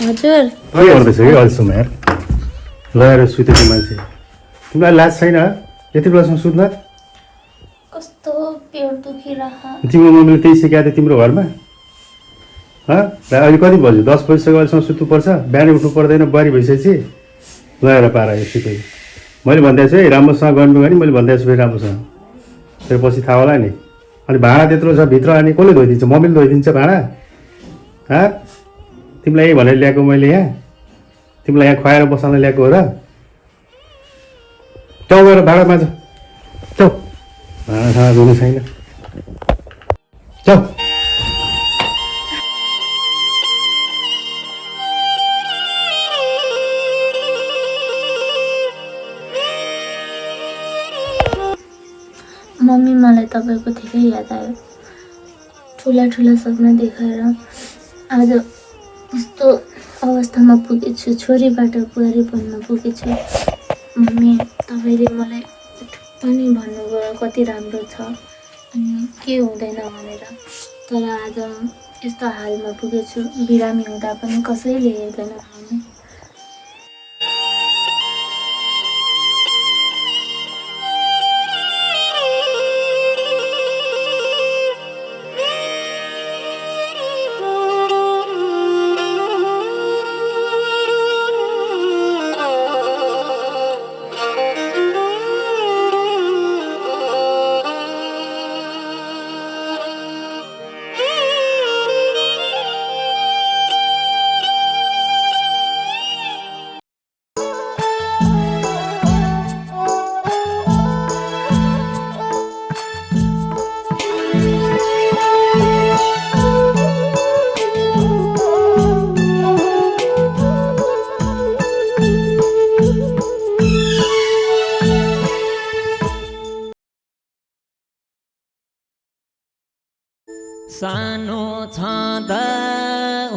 हजुर के गर्दैछ कि अहिलेसम्म यार लगाएर सुतेको मान्छे तिमीलाई लाज छैन यति बेलासम्म सुत्न कस्तो पेट दुखिरहेको तिम्रो मम्मीले त्यही सिकाएको थियो तिम्रो घरमा अहिले कति बज्यो 10 बजीसक्यो अहिलेसम्म सुत्नुपर्छ बिहानै उठ्नु पर्दैन बुहारी भइसकेपछि लगाएर पारा यो सुतेको मैले भन्दैछु है राम्रोसँग गर्नु भने मैले भन्दैछु फेरि राम्रोसँग फेरि पछि थाहा होला नि अनि भाँडा त्यत्रो छ भित्र अनि कसले धोइदिन्छ मम्मीले धोइदिन्छ भाँडा तिमीलाई यही भनेर ल्याएको मैले यहाँ तिमीलाई यहाँ खुवाएर बसाल्न ल्याएको हो र चाउ गएर भाँडा माझ चाउ भाँडा खाँडा धुनु छैन चाउ मम्मी मलाई तपाईँको धेरै याद आयो ठुला ठुला सपना देखाएर आज यस्तो अवस्थामा पुगेछु छोरीबाट बुहारी बन्न पुगेछु मम्मी तपाईँले मलाई पनि भन्नुभयो कति राम्रो छ अनि के हुँदैन भनेर तर आज यस्तो हालमा पुगेछु बिरामी हुँदा पनि कसैले हेर्दैन मम्मी सानो छँदा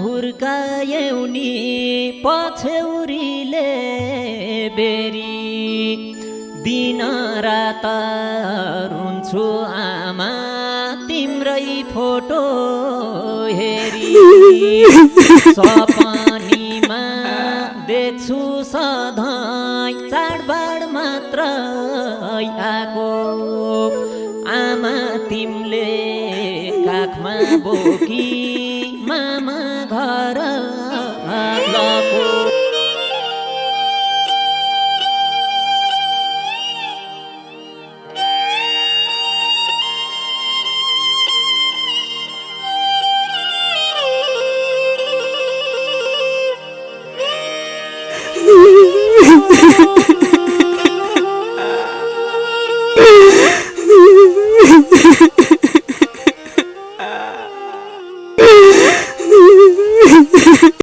हुर्कायौ नि पछ्यौरीले बेरी दिन रात रुन्छु आमा तिम्रै फोटो हेरी सपनीमा देख्छु सधैँ चाडबाड मात्र आएको आमा तिमीले काखमा बोकी मामा घर गएको